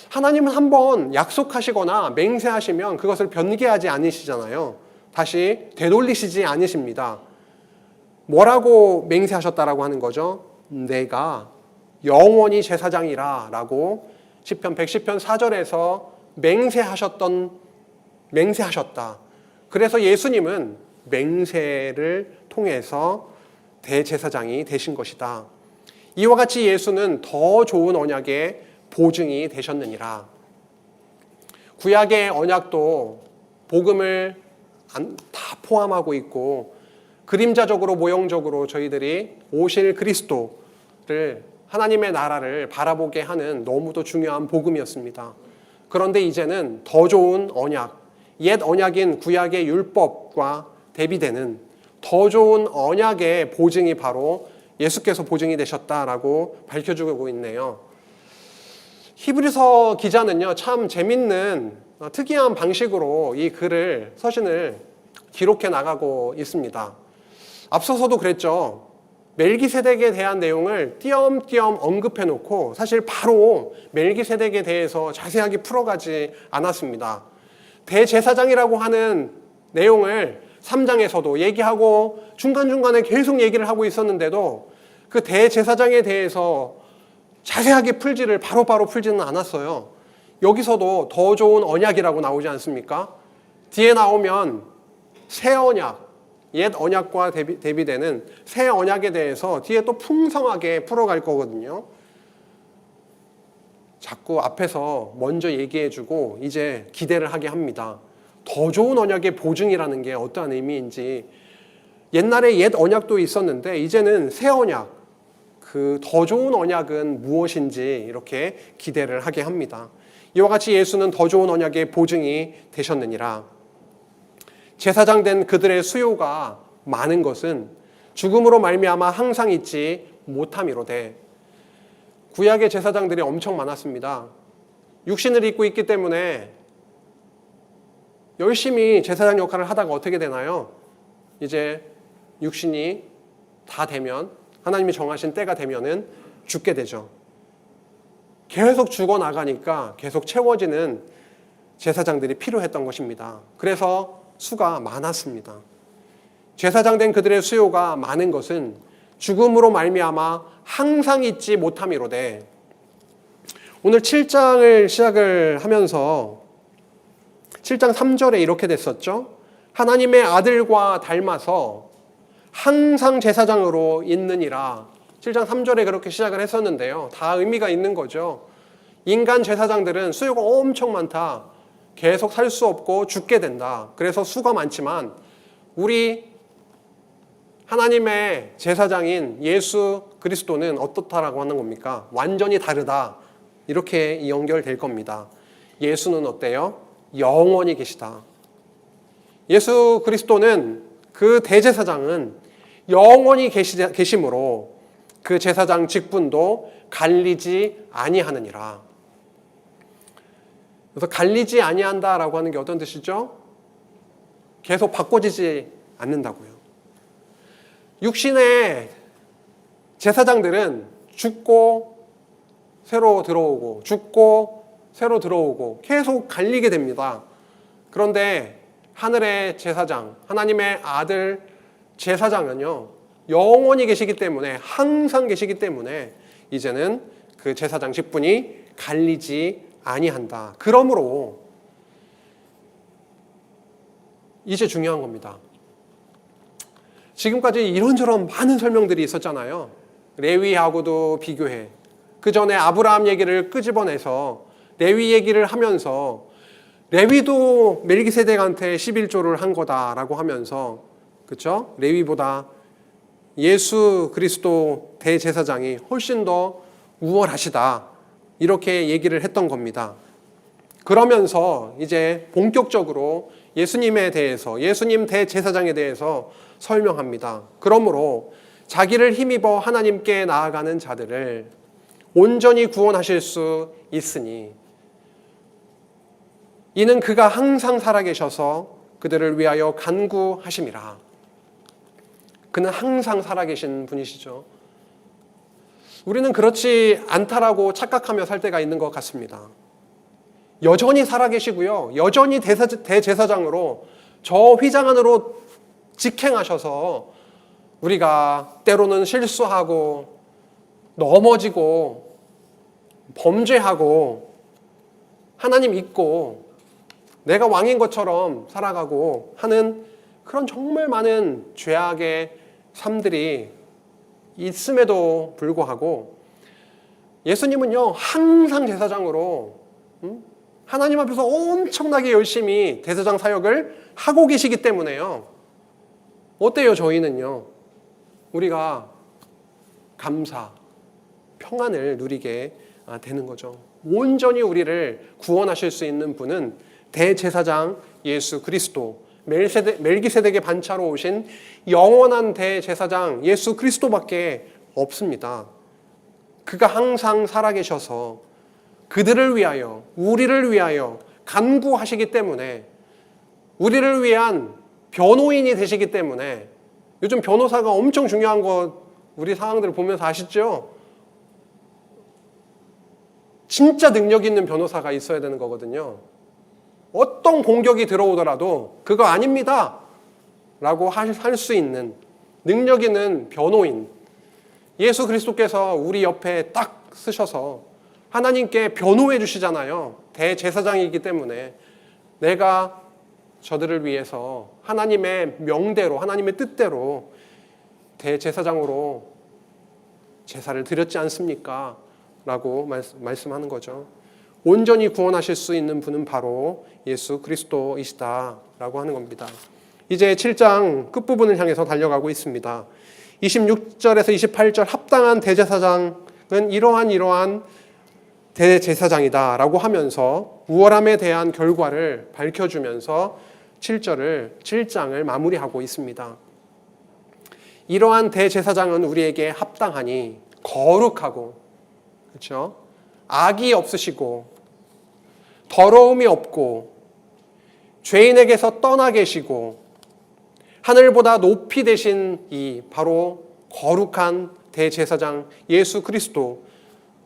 하나님은 한번 약속하시거나 맹세하시면 그것을 변개하지 않으시잖아요. 다시 되돌리시지 않으십니다. 뭐라고 맹세하셨다라고 하는 거죠? 내가 영원히 제사장이라 라고 시편 110편 4절에서 맹세하셨다. 그래서 예수님은 맹세를 통해서 대제사장이 되신 것이다. 이와 같이 예수는 더 좋은 언약의 보증이 되셨느니라. 구약의 언약도 복음을 다 포함하고 있고 그림자적으로 모형적으로 저희들이 오실 그리스도를, 하나님의 나라를 바라보게 하는 너무도 중요한 복음이었습니다. 그런데 이제는 더 좋은 언약, 옛 언약인 구약의 율법과 대비되는 더 좋은 언약의 보증이 바로 예수께서 보증이 되셨다라고 밝혀주고 있네요. 히브리서 기자는요, 참 재밌는 특이한 방식으로 이 서신을 기록해 나가고 있습니다. 앞서서도 그랬죠. 멜기세덱에 대한 내용을 띄엄띄엄 언급해 놓고 사실 바로 멜기세덱에 대해서 자세하게 풀어가지 않았습니다. 대제사장이라고 하는 내용을 3장에서도 얘기하고 중간중간에 계속 얘기를 하고 있었는데도 그 대제사장에 대해서 자세하게 풀지를 바로바로 풀지는 않았어요. 여기서도 더 좋은 언약이라고 나오지 않습니까? 뒤에 나오면 새 언약, 옛 언약과 대비되는 새 언약에 대해서 뒤에 또 풍성하게 풀어갈 거거든요. 자꾸 앞에서 먼저 얘기해주고 이제 기대를 하게 합니다. 더 좋은 언약의 보증이라는 게 어떠한 의미인지, 옛날에 옛 언약도 있었는데 이제는 새 언약, 그 더 좋은 언약은 무엇인지 이렇게 기대를 하게 합니다. 이와 같이 예수는 더 좋은 언약의 보증이 되셨느니라. 제사장 된 그들의 수요가 많은 것은 죽음으로 말미암아 항상 있지 못함이로되, 구약의 제사장들이 엄청 많았습니다. 육신을 입고 있기 때문에 열심히 제사장 역할을 하다가 어떻게 되나요? 이제 육신이 다 되면, 하나님이 정하신 때가 되면은 죽게 되죠. 계속 죽어나가니까 계속 채워지는 제사장들이 필요했던 것입니다. 그래서 수가 많았습니다. 제사장 된 그들의 수요가 많은 것은 죽음으로 말미암아 항상 잊지 못함이로되, 오늘 7장을 시작을 하면서 7장 3절에 이렇게 됐었죠. 하나님의 아들과 닮아서 항상 제사장으로 있느니라. 7장 3절에 그렇게 시작을 했었는데요. 다 의미가 있는 거죠. 인간 제사장들은 수요가 엄청 많다. 계속 살 수 없고 죽게 된다. 그래서 수가 많지만 우리 하나님의 제사장인 예수 그리스도는 어떻다라고 하는 겁니까? 완전히 다르다. 이렇게 연결될 겁니다. 예수는 어때요? 영원히 계시다. 예수 그리스도는, 그 대제사장은 영원히 계심으로 그 제사장 직분도 갈리지 아니하느니라. 그래서 갈리지 아니한다라고 하는 게 어떤 뜻이죠? 계속 바꿔지지 않는다고요. 육신의 제사장들은 죽고 새로 들어오고 죽고 새로 들어오고 계속 갈리게 됩니다. 그런데 하늘의 제사장, 하나님의 아들 제사장은요, 영원히 계시기 때문에, 항상 계시기 때문에 이제는 그 제사장 직분이 갈리지 아니한다. 그러므로 이제 중요한 겁니다. 지금까지 이런저런 많은 설명들이 있었잖아요. 레위하고도 비교해. 그 전에 아브라함 얘기를 끄집어내서 레위 얘기를 하면서, 레위도 멜기세덱한테 11조를 한 거다라고 하면서, 그렇죠? 레위보다 예수 그리스도 대제사장이 훨씬 더 우월하시다, 이렇게 얘기를 했던 겁니다. 그러면서 이제 본격적으로 예수님에 대해서, 예수님 대제사장에 대해서 설명합니다. 그러므로 자기를 힘입어 하나님께 나아가는 자들을 온전히 구원하실 수 있으니, 이는 그가 항상 살아계셔서 그들을 위하여 간구하심이라. 그는 항상 살아계신 분이시죠. 우리는 그렇지 않다라고 착각하며 살 때가 있는 것 같습니다. 여전히 살아계시고요, 여전히 대제사장으로 저 휘장 안으로 직행하셔서 우리가 때로는 실수하고 넘어지고 범죄하고 하나님 잊고 내가 왕인 것처럼 살아가고 하는 그런 정말 많은 죄악의 삶들이 있음에도 불구하고, 예수님은요 항상 제사장으로 하나님 앞에서 엄청나게 열심히 대제사장 사역을 하고 계시기 때문에요. 어때요? 저희는요, 우리가 감사, 평안을 누리게 되는 거죠. 온전히 우리를 구원하실 수 있는 분은 대제사장 예수 그리스도, 멜기세덱의 반차로 오신 영원한 대제사장 예수 그리스도밖에 없습니다. 그가 항상 살아계셔서 그들을 위하여, 우리를 위하여 간구하시기 때문에, 우리를 위한 변호인이 되시기 때문에, 요즘 변호사가 엄청 중요한 거 우리 상황들을 보면서 아시죠? 진짜 능력 있는 변호사가 있어야 되는 거거든요. 어떤 공격이 들어오더라도 그거 아닙니다, 라고 할 수 있는 능력 있는 변호인, 예수 그리스도께서 우리 옆에 딱 쓰셔서 하나님께 변호해 주시잖아요. 대제사장이기 때문에 내가 저들을 위해서 하나님의 명대로, 하나님의 뜻대로 대제사장으로 제사를 드렸지 않습니까? 라고 말씀하는 거죠. 온전히 구원하실 수 있는 분은 바로 예수 그리스도이시다라고 하는 겁니다. 이제 7장 끝부분을 향해서 달려가고 있습니다. 26절에서 28절 합당한 대제사장은 이러한 대제사장이다라고 하면서 우월함에 대한 결과를 밝혀주면서 7장을 마무리하고 있습니다. 이러한 대제사장은 우리에게 합당하니 거룩하고, 그렇죠? 악이 없으시고 더러움이 없고 죄인에게서 떠나 계시고 하늘보다 높이 되신 이 바로 거룩한 대제사장 예수 그리스도,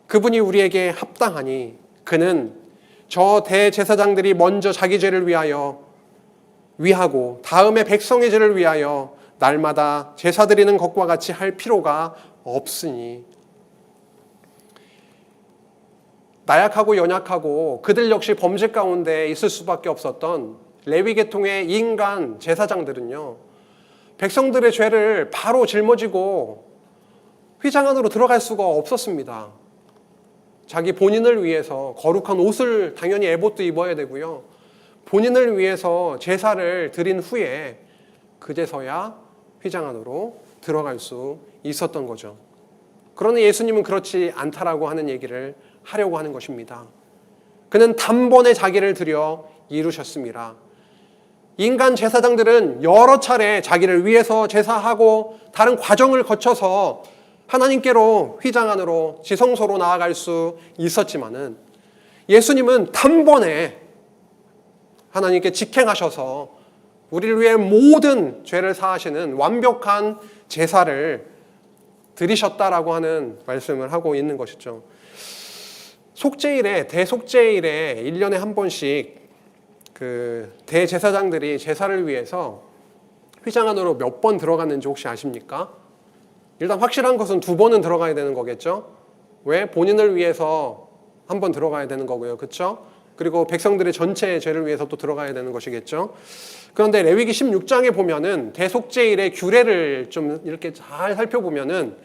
그분이 우리에게 합당하니 그는 저 대제사장들이 먼저 자기 죄를 위하고 다음에 백성의 죄를 위하여 날마다 제사 드리는 것과 같이 할 필요가 없으니, 나약하고 연약하고 그들 역시 범죄 가운데 있을 수밖에 없었던 레위 계통의 인간 제사장들은요, 백성들의 죄를 바로 짊어지고 휘장 안으로 들어갈 수가 없었습니다. 자기 본인을 위해서 거룩한 옷을 당연히 에봇도 입어야 되고요, 본인을 위해서 제사를 드린 후에 그제서야 휘장 안으로 들어갈 수 있었던 거죠. 그러나 예수님은 그렇지 않다라고 하는 얘기를 하려고 하는 것입니다. 그는 단번에 자기를 드려 이루셨습니다. 인간 제사장들은 여러 차례 자기를 위해서 제사하고 다른 과정을 거쳐서 하나님께로 휘장 안으로 지성소로 나아갈 수 있었지만은 예수님은 단번에 하나님께 직행하셔서 우리를 위해 모든 죄를 사하시는 완벽한 제사를 드리셨다라고 하는 말씀을 하고 있는 것이죠. 속죄일에, 대속죄일에 1년에 한 번씩 그 대제사장들이 제사를 위해서 휘장 안으로 몇 번 들어갔는지 혹시 아십니까? 일단 확실한 것은 2번은 들어가야 되는 거겠죠? 왜? 본인을 위해서 한 번 들어가야 되는 거고요. 그렇죠? 그리고 백성들의 전체 죄를 위해서 또 들어가야 되는 것이겠죠? 그런데 레위기 16장에 보면은 대속죄일의 규례를 좀 이렇게 잘 살펴보면은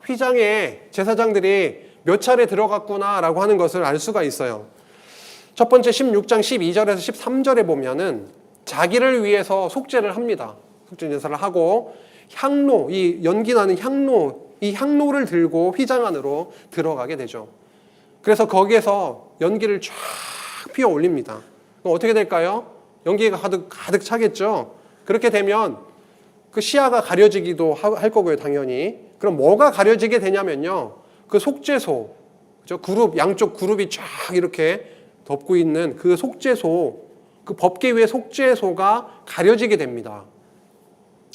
휘장에 제사장들이 몇 차례 들어갔구나라고 하는 것을 알 수가 있어요. 첫 번째 16장 12절에서 13절에 보면은 자기를 위해서 속죄를 합니다. 속죄 제사를 하고 향로, 이 연기나는 향로, 이 향로를 들고 휘장 안으로 들어가게 되죠. 그래서 거기에서 연기를 쫙 피워 올립니다. 그럼 어떻게 될까요? 연기가 가득 차겠죠. 그렇게 되면 그 시야가 가려지기도 할 거고요, 당연히. 그럼 뭐가 가려지게 되냐면요, 그 속죄소, 그죠? 양쪽 그룹이 쫙 이렇게 덮고 있는 그 속죄소, 그 법궤 위의 속죄소가 가려지게 됩니다.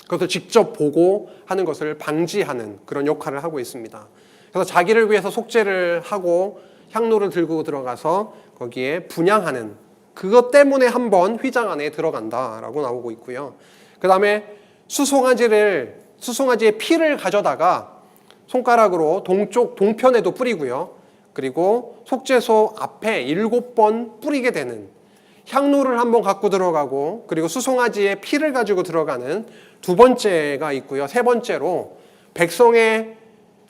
그것을 직접 보고 하는 것을 방지하는 그런 역할을 하고 있습니다. 그래서 자기를 위해서 속죄를 하고 향로를 들고 들어가서 거기에 분향하는, 그것 때문에 한번 휘장 안에 들어간다라고 나오고 있고요. 그 다음에 수송아지의 피를 가져다가 손가락으로 동편에도 뿌리고요. 그리고 속죄소 앞에 7번 뿌리게 되는, 향로를 한번 갖고 들어가고 그리고 수송아지의 피를 가지고 들어가는 2번째가 있고요. 3번째로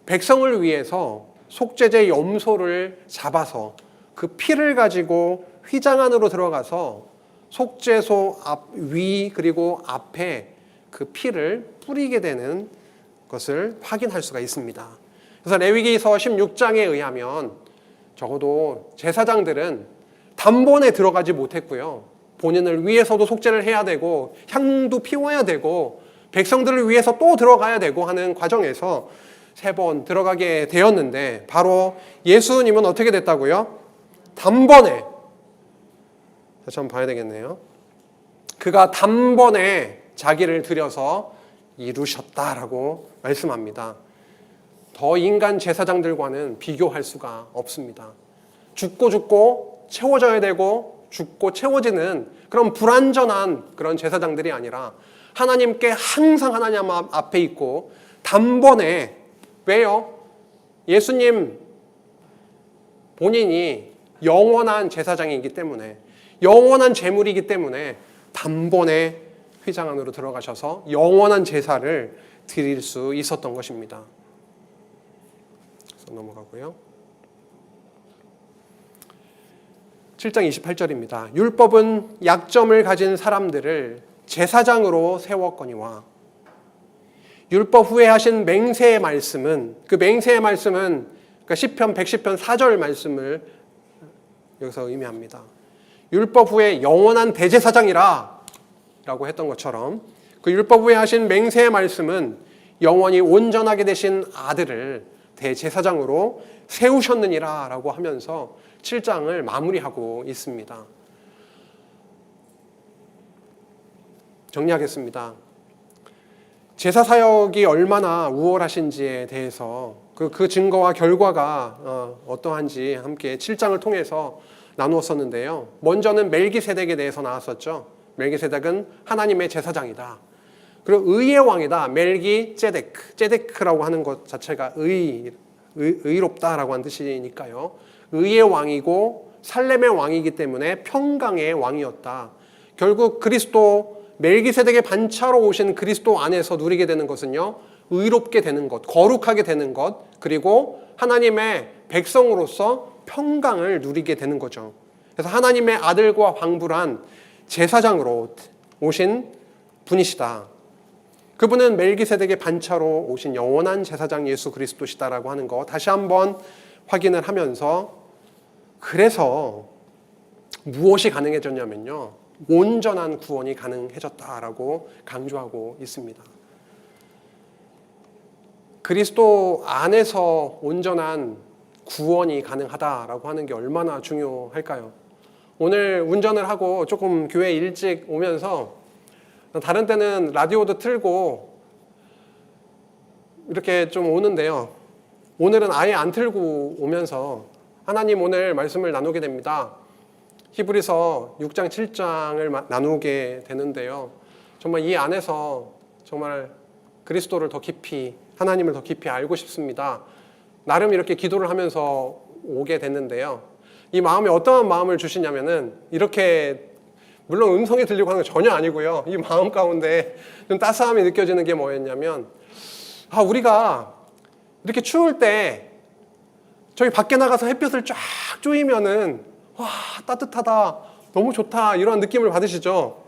백성을 위해서 속죄제 염소를 잡아서 그 피를 가지고 휘장 안으로 들어가서 속죄소 위 그리고 앞에 그 피를 뿌리게 되는 것을 확인할 수가 있습니다. 그래서 레위기서 16장에 의하면 적어도 제사장들은 단번에 들어가지 못했고요. 본인을 위해서도 속죄를 해야 되고 향도 피워야 되고 백성들을 위해서 또 들어가야 되고 하는 과정에서 3번 들어가게 되었는데, 바로 예수님은 어떻게 됐다고요? 단번에, 다시 한번 봐야 되겠네요. 그가 단번에 자기를 들여서 이루셨다라고 말씀합니다. 더 인간 제사장들과는 비교할 수가 없습니다. 죽고 채워져야 되고 죽고 채워지는 그런 불완전한 그런 제사장들이 아니라 하나님께 항상 하나님 앞에 있고 단번에, 왜요? 예수님 본인이 영원한 제사장이기 때문에, 영원한 제물이기 때문에 단번에 휘장 안으로 들어가셔서 영원한 제사를 드릴 수 있었던 것입니다. 그래서 넘어가고요. 7장 28절입니다. 율법은 약점을 가진 사람들을 제사장으로 세웠거니와. 율법 후에 하신 맹세의 말씀은, 그 맹세의 말씀은 그러니까 시편 110편 4절 말씀을 여기서 의미합니다. 율법 후에 영원한 대제사장이라 라고 했던 것처럼 그 율법 후에 하신 맹세의 말씀은 영원히 온전하게 되신 아들을 대제사장으로 세우셨느니라 라고 하면서 7장을 마무리하고 있습니다. 정리하겠습니다. 제사사역이 얼마나 우월하신지에 대해서 그 증거와 결과가 어떠한지 함께 7장을 통해서 나누었었는데요. 먼저는 멜기세덱에 대해서 나왔었죠. 멜기세덱은 하나님의 제사장이다. 그리고 의의 왕이다. 멜기ጼ데크라고 하는 것 자체가 의롭다라고 하는 뜻이니까요. 의의 왕이고 살렘의 왕이기 때문에 평강의 왕이었다. 결국 그리스도, 멜기세덱의 반차로 오신 그리스도 안에서 누리게 되는 것은요, 의롭게 되는 것, 거룩하게 되는 것, 그리고 하나님의 백성으로서 평강을 누리게 되는 거죠. 그래서 하나님의 아들과 방불한 제사장으로 오신 분이시다. 그분은 멜기세덱의 반차로 오신 영원한 제사장 예수 그리스도시다라고 하는 거 다시 한번 확인을 하면서, 그래서 무엇이 가능해졌냐면요, 온전한 구원이 가능해졌다라고 강조하고 있습니다. 그리스도 안에서 온전한 구원이 가능하다라고 하는 게 얼마나 중요할까요? 오늘 운전을 하고 조금 교회 일찍 오면서, 다른 때는 라디오도 틀고 이렇게 좀 오는데요, 오늘은 아예 안 틀고 오면서 하나님 오늘 말씀을 나누게 됩니다. 히브리서 6장 7장을 나누게 되는데요, 정말 이 안에서 정말 그리스도를 더 깊이, 하나님을 더 깊이 알고 싶습니다. 나름 이렇게 기도를 하면서 오게 됐는데요, 이 마음에 어떠한 마음을 주시냐면은, 이렇게 물론 음성이 들리고 하는 건 전혀 아니고요, 이 마음 가운데 좀 따스함이 느껴지는 게 뭐였냐면, 우리가 이렇게 추울 때 저희 밖에 나가서 햇볕을 쫙 쬐면은 와, 따뜻하다, 너무 좋다, 이런 느낌을 받으시죠?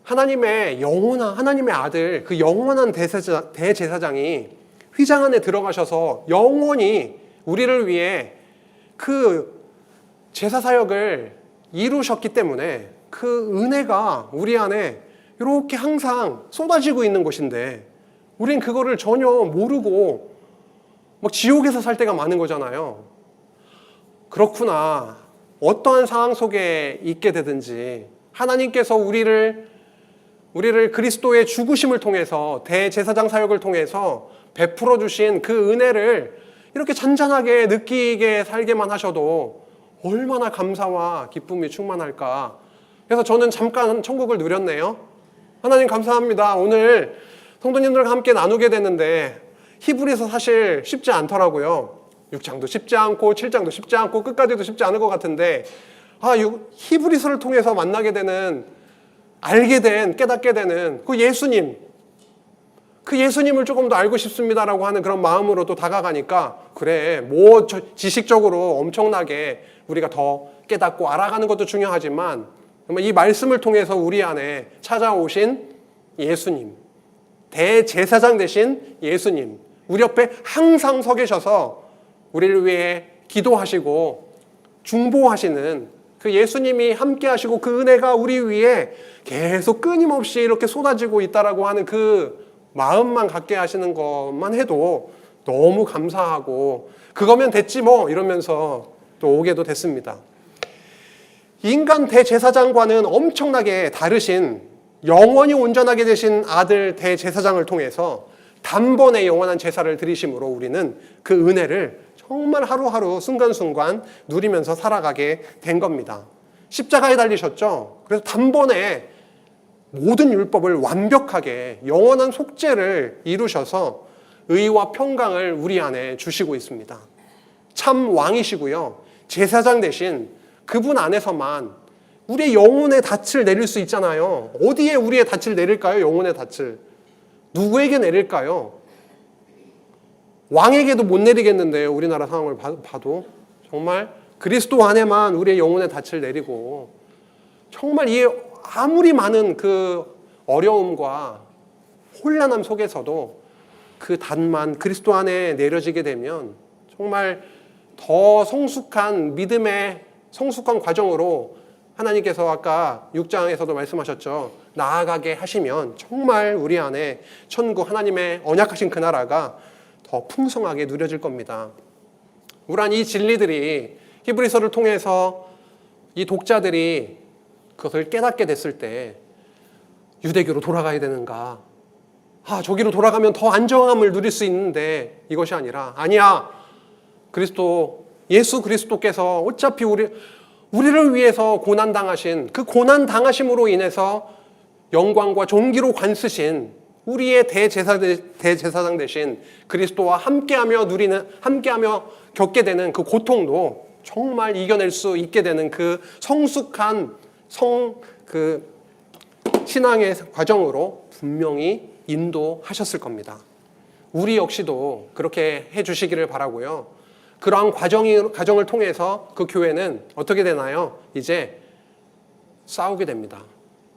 하나님의 영원한, 하나님의 아들, 그 영원한 대제사장이 휘장 안에 들어가셔서 영원히 우리를 위해 그 제사사역을 이루셨기 때문에 그 은혜가 우리 안에 이렇게 항상 쏟아지고 있는 것인데, 우린 그거를 전혀 모르고 막 지옥에서 살 때가 많은 거잖아요. 그렇구나. 어떠한 상황 속에 있게 되든지 하나님께서 우리를 그리스도의 죽으심을 통해서, 대제사장 사역을 통해서 베풀어 주신 그 은혜를 이렇게 잔잔하게 느끼게 살게만 하셔도 얼마나 감사와 기쁨이 충만할까. 그래서 저는 잠깐 천국을 누렸네요. 하나님 감사합니다. 오늘 성도님들과 함께 나누게 됐는데 히브리서 사실 쉽지 않더라고요. 6장도 쉽지 않고 7장도 쉽지 않고 끝까지도 쉽지 않을 것 같은데, 히브리서를 통해서 만나게 되는, 알게 된, 깨닫게 되는 그 예수님, 그 예수님을 조금 더 알고 싶습니다라고 하는 그런 마음으로 또 다가가니까, 그래, 뭐 지식적으로 엄청나게 우리가 더 깨닫고 알아가는 것도 중요하지만, 정말 이 말씀을 통해서 우리 안에 찾아오신 예수님, 대제사장 되신 예수님, 우리 옆에 항상 서 계셔서 우리를 위해 기도하시고 중보하시는 그 예수님이 함께 하시고, 그 은혜가 우리 위에 계속 끊임없이 이렇게 쏟아지고 있다라고 하는 그 마음만 갖게 하시는 것만 해도 너무 감사하고, 그거면 됐지 뭐 이러면서 또 오게도 됐습니다. 인간 대제사장과는 엄청나게 다르신, 영원히 온전하게 되신 아들 대제사장을 통해서 단번에 영원한 제사를 드리심으로 우리는 그 은혜를 정말 하루하루 순간순간 누리면서 살아가게 된 겁니다. 십자가에 달리셨죠. 그래서 단번에 모든 율법을 완벽하게 영원한 속죄를 이루셔서 의와 평강을 우리 안에 주시고 있습니다. 참 왕이시고요. 제사장 대신 그분 안에서만 우리의 영혼의 닻을 내릴 수 있잖아요. 어디에 우리의 닻을 내릴까요? 영혼의 닻을. 누구에게 내릴까요? 왕에게도 못 내리겠는데요. 우리나라 상황을 봐도. 정말 그리스도 안에만 우리의 영혼의 닻을 내리고, 정말 이 아무리 많은 그 어려움과 혼란함 속에서도 그 닻만 그리스도 안에 내려지게 되면 정말 더 성숙한 믿음의 성숙한 과정으로 하나님께서 아까 6장에서도 말씀하셨죠. 나아가게 하시면 정말 우리 안에 천국 하나님의 언약하신 그 나라가 더 풍성하게 누려질 겁니다. 우란 이 진리들이 히브리서를 통해서 이 독자들이 그것을 깨닫게 됐을 때 유대교로 돌아가야 되는가? 저기로 돌아가면 더 안정함을 누릴 수 있는데, 이것이 아니라 아니야. 예수 그리스도께서 어차피 우리를 위해서 고난당하신 그 고난당하심으로 인해서 영광과 존귀로 관쓰신 우리의 대제사장 되신 그리스도와 함께하며 겪게 되는 그 고통도 정말 이겨낼 수 있게 되는 그 성숙한 신앙의 과정으로 분명히 인도하셨을 겁니다. 우리 역시도 그렇게 해주시기를 바라고요. 그러한 과정을 통해서 그 교회는 어떻게 되나요? 이제 싸우게 됩니다.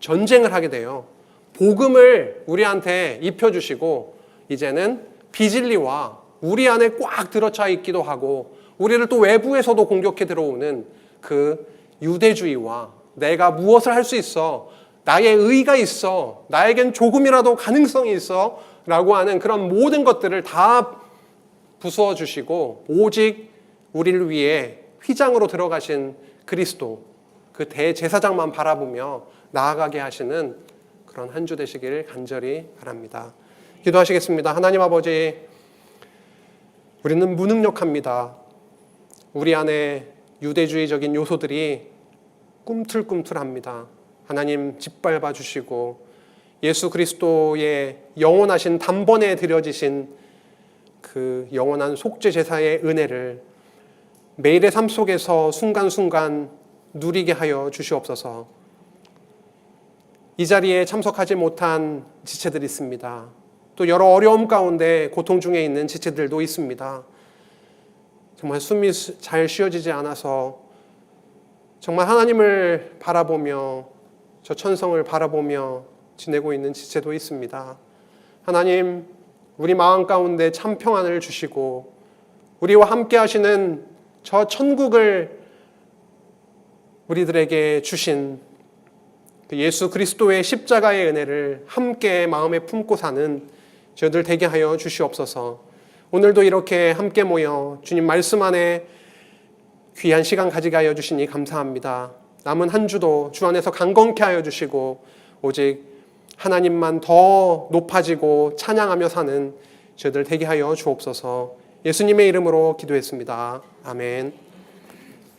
전쟁을 하게 돼요. 복음을 우리한테 입혀주시고, 이제는 비진리와 우리 안에 꽉 들어차 있기도 하고, 우리를 또 외부에서도 공격해 들어오는 그 유대주의와 내가 무엇을 할 수 있어, 나의 의가 있어, 나에겐 조금이라도 가능성이 있어 라고 하는 그런 모든 것들을 다 부수어 주시고, 오직 우리를 위해 휘장으로 들어가신 그리스도, 그 대제사장만 바라보며 나아가게 하시는 그런 한 주 되시길 간절히 바랍니다. 기도하시겠습니다. 하나님 아버지, 우리는 무능력합니다. 우리 안에 유대주의적인 요소들이 꿈틀꿈틀합니다. 하나님 짓밟아 주시고 예수 그리스도의 영원하신 단번에 드려지신 그 영원한 속죄 제사의 은혜를 매일의 삶 속에서 순간순간 누리게 하여 주시옵소서. 이 자리에 참석하지 못한 지체들이 있습니다. 또 여러 어려움 가운데 고통 중에 있는 지체들도 있습니다. 정말 숨이 잘 쉬어지지 않아서 정말 하나님을 바라보며 저 천성을 바라보며 지내고 있는 지체도 있습니다. 하나님, 우리 마음 가운데 참 평안을 주시고 우리와 함께 하시는 저 천국을 우리들에게 주신 그 예수 그리스도의 십자가의 은혜를 함께 마음에 품고 사는 저희들 되게 하여 주시옵소서. 오늘도 이렇게 함께 모여 주님 말씀 안에 귀한 시간 가지게 하여 주시니 감사합니다. 남은 한 주도 주 안에서 강건케 하여 주시고 오직 하나님만 더 높아지고 찬양하며 사는 저희들 되게 하여 주옵소서. 예수님의 이름으로 기도했습니다. 아멘.